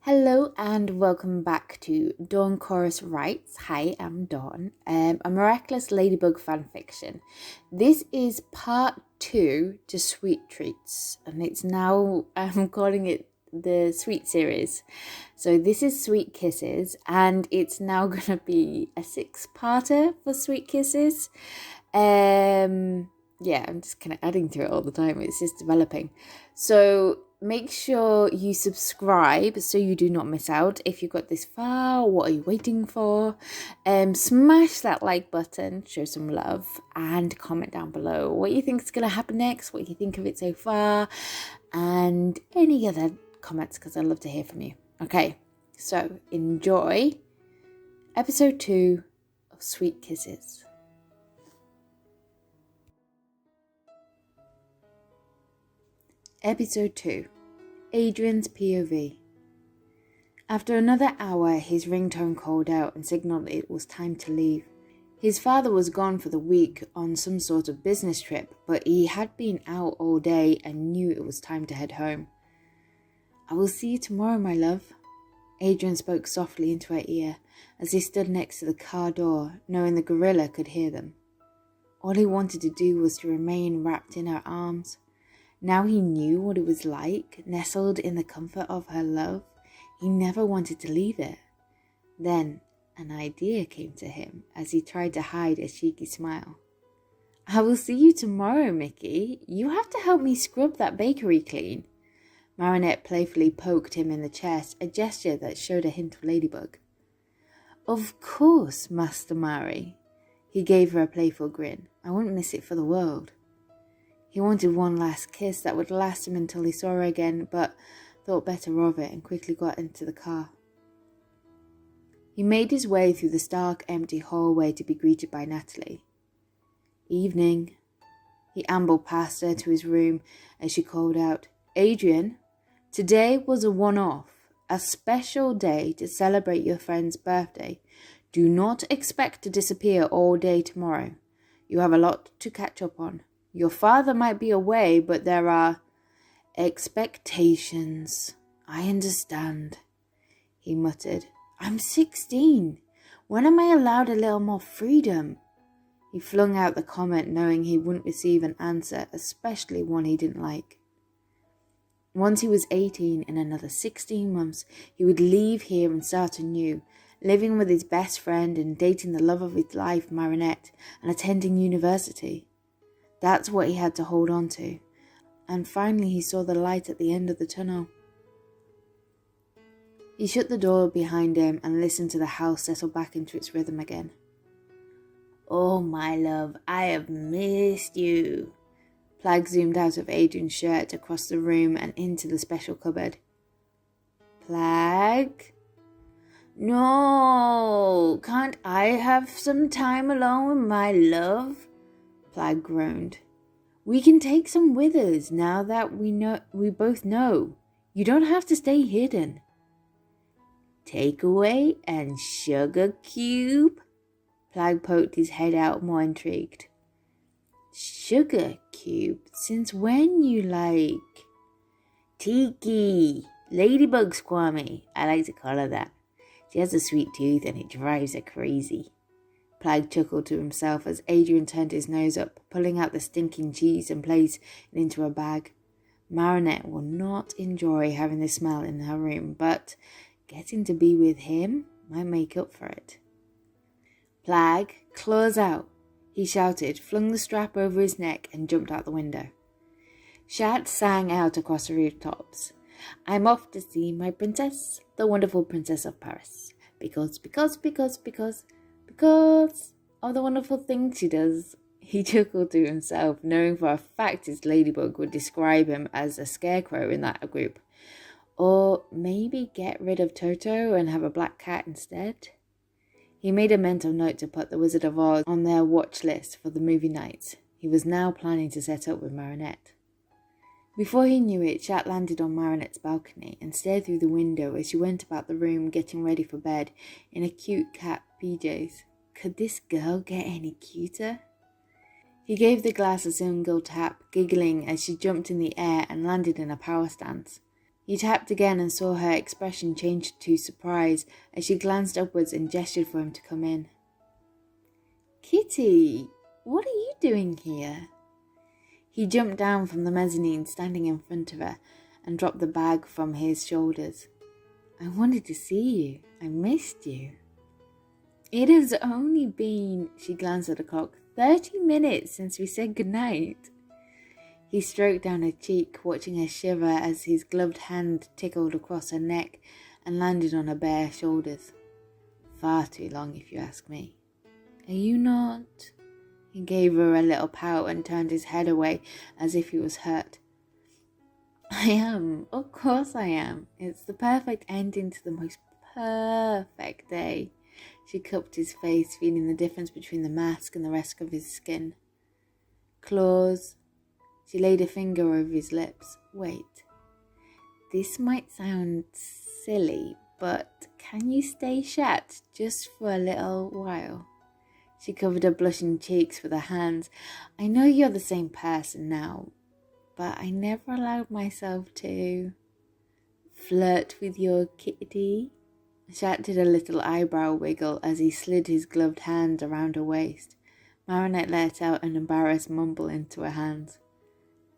Hello and welcome back to Dawn Chorus Writes. Hi, I'm Dawn. A Miraculous Ladybug fanfiction. This is part 2 to Sweet Treats, and it's now, I'm calling it the Sweet series. So this is Sweet Kisses, and it's now going to be a 6-parter for Sweet Kisses. Yeah, I'm just kind of adding to it all the time. It's just developing. So make sure you subscribe so you do not miss out. If you got this far, what are you waiting for? Smash that like button, show some love, and comment down below what you think is going to happen next, what you think of it so far, and any other comments, because I'd love to hear from you. Okay, so enjoy episode 2 of Sweet Kisses. Episode 2, Adrien's POV. After another hour, his ringtone called out and signaled it was time to leave. His father was gone for the week on some sort of business trip, but he had been out all day and knew it was time to head home. "I will see you tomorrow, my love." Adrien spoke softly into her ear as he stood next to the car door, knowing the gorilla could hear them. All he wanted to do was to remain wrapped in her arms. Now he knew what it was like, nestled in the comfort of her love. He never wanted to leave it. Then an idea came to him as he tried to hide a cheeky smile. "I will see you tomorrow, Mickey. You have to help me scrub that bakery clean." Marinette playfully poked him in the chest, a gesture that showed a hint of ladybug. "Of course, Master Mari." He gave her a playful grin. "I wouldn't miss it for the world." He wanted one last kiss that would last him until he saw her again, but thought better of it and quickly got into the car. He made his way through the stark, empty hallway to be greeted by Natalie. "Evening." He ambled past her to his room as she called out, "Adrien, today was a one-off, a special day to celebrate your friend's birthday. Do not expect to disappear all day tomorrow. You have a lot to catch up on. Your father might be away, but there are expectations. I understand," he muttered. "I'm 16. When am I allowed a little more freedom?" He flung out the comment knowing he wouldn't receive an answer, especially one he didn't like. Once he was 18, in another 16 months, he would leave here and start anew, living with his best friend and dating the love of his life, Marinette, and attending university. That's what he had to hold on to. And finally he saw the light at the end of the tunnel. He shut the door behind him and listened to the house settle back into its rhythm again. "Oh, my love, I have missed you." Plag zoomed out of Adrien's shirt across the room and into the special cupboard. "Plag?" "No, can't I have some time alone with my love?" Plag groaned. "We can take some with us now that we both know. You don't have to stay hidden." "Takeaway and sugar cube?" Plag poked his head out, more intrigued. "Sugar cube? Since when you like?" "Tiki, ladybug squammy, I like to call her that. She has a sweet tooth and it drives her crazy." Plag chuckled to himself as Adrien turned his nose up, pulling out the stinking cheese and placed it into a bag. Marinette will not enjoy having the smell in her room, but getting to be with him might make up for it. "Plag, claws out," he shouted, flung the strap over his neck and jumped out the window. Chat sang out across the rooftops. "I'm off to see my princess, the wonderful princess of Paris, because of the wonderful things she does." He chuckled to himself, knowing for a fact his ladybug would describe him as a scarecrow in that group. Or maybe get rid of Toto and have a black cat instead. He made a mental note to put the Wizard of Oz on their watch list for the movie nights. He was now planning to set up with Marinette. Before he knew it, Chat landed on Marinette's balcony and stared through the window as she went about the room getting ready for bed in a cute cat PJs. Could this girl get any cuter? He gave the glass a single tap, giggling as she jumped in the air and landed in a power stance. He tapped again and saw her expression change to surprise as she glanced upwards and gestured for him to come in. "Kitty, what are you doing here?" He jumped down from the mezzanine, standing in front of her, and dropped the bag from his shoulders. "I wanted to see you. I missed you." "It has only been," she glanced at the clock, 30 minutes since we said goodnight." He stroked down her cheek, watching her shiver as his gloved hand tickled across her neck and landed on her bare shoulders. "Far too long, if you ask me." "Are you not?" He gave her a little pout and turned his head away as if he was hurt. "I am. Of course I am. It's the perfect ending to the most perfect day." She cupped his face, feeling the difference between the mask and the rest of his skin. "Claws." She laid a finger over his lips. "Wait. This might sound silly, but can you stay shut just for a little while?" She covered her blushing cheeks with her hands. "I know you're the same person now, but I never allowed myself to flirt with your kitty." Chat did a little eyebrow wiggle as he slid his gloved hand around her waist. Marinette let out an embarrassed mumble into her hands.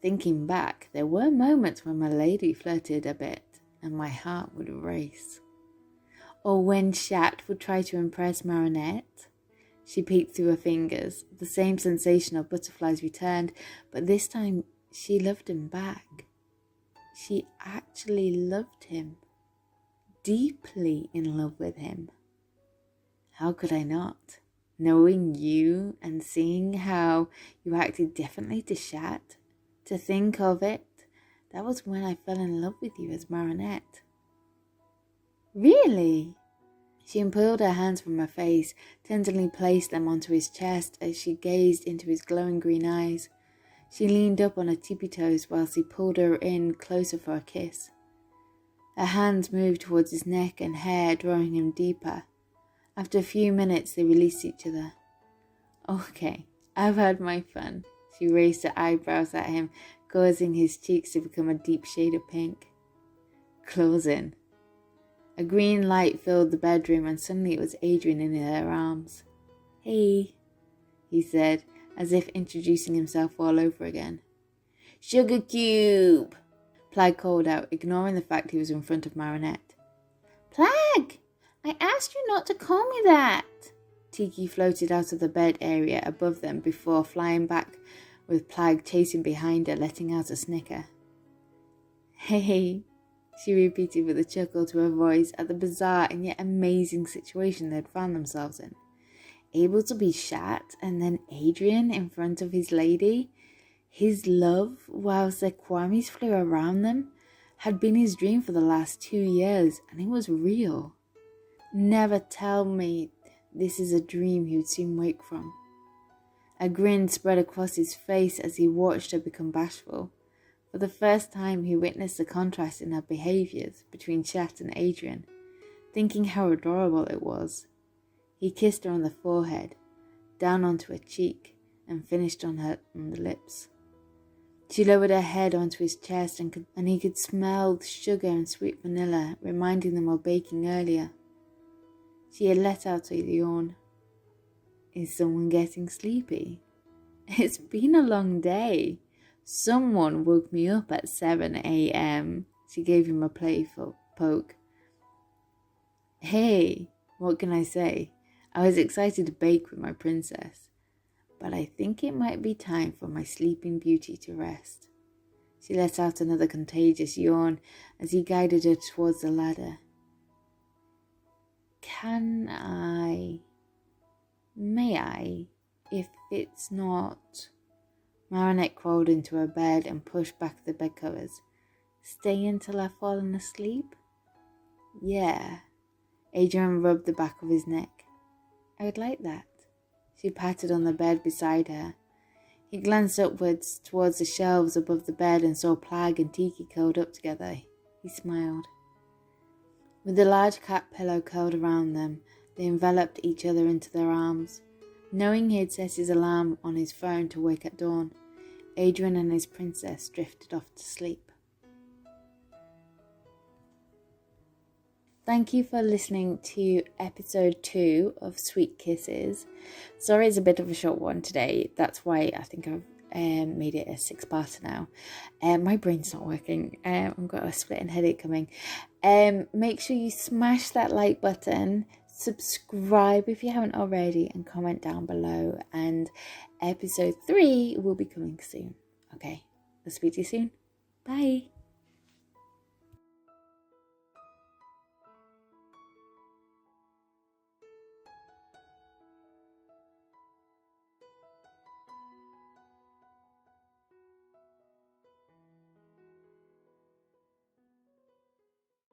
Thinking back, there were moments when my lady flirted a bit, and my heart would race. Or when Chat would try to impress Marinette. She peeked through her fingers. The same sensation of butterflies returned, but this time she loved him back. She actually loved him. Deeply in love with him. How could I not? Knowing you and seeing how you acted differently to Chat, to think of it, that was when I fell in love with you as Marinette. "Really?" She unpeeled her hands from her face, tenderly placed them onto his chest as she gazed into his glowing green eyes. She leaned up on her tippy-toes whilst he pulled her in closer for a kiss. Her hands moved towards his neck and hair, drawing him deeper. After a few minutes, they released each other. "Okay, I've had my fun." She raised her eyebrows at him, causing his cheeks to become a deep shade of pink. "Claws in." A green light filled the bedroom, and suddenly it was Adrien in her arms. "Hey," he said, as if introducing himself all over again. "Sugar cube," Plag called out, ignoring the fact he was in front of Marinette. "Plag, I asked you not to call me that." Tiki floated out of the bed area above them before flying back, with Plag chasing behind her, letting out a snicker. "Hey," she repeated with a chuckle to her voice at the bizarre and yet amazing situation they had found themselves in. Able to be Chat and then Adrien in front of his lady. His love, whilst their kwamis flew around them, had been his dream for the last 2 years, and it was real. Never tell me this is a dream he would soon wake from. A grin spread across his face as he watched her become bashful. For the first time, he witnessed the contrast in her behaviours between Chat and Adrien, thinking how adorable it was. He kissed her on the forehead, down onto her cheek, and finished on the lips. She lowered her head onto his chest and he could smell the sugar and sweet vanilla, reminding them of baking earlier. She had let out a yawn. "Is someone getting sleepy? It's been a long day. Someone woke me up at 7 a.m. She gave him a playful poke. "Hey, what can I say? I was excited to bake with my princess, but I think it might be time for my sleeping beauty to rest." She let out another contagious yawn as he guided her towards the ladder. May I, if it's not..." Marinette crawled into her bed and pushed back the bedcovers. "Stay until I've fallen asleep?" "Yeah." Adrien rubbed the back of his neck. "I would like that." She patted on the bed beside her. He glanced upwards towards the shelves above the bed and saw Plag and Tiki curled up together. He smiled. With the large cat pillow curled around them, they enveloped each other into their arms. Knowing he had set his alarm on his phone to wake at dawn, Adrien and his princess drifted off to sleep. Thank you for listening to episode 2 of Sweet Kisses. Sorry it's a bit of a short one today. That's why I think I've made it a 6-parter now. My brain's not working. I've got a splitting headache coming. Make sure you smash that like button, subscribe if you haven't already, and comment down below. And episode 3 will be coming soon. Okay, I'll speak to you soon. Bye.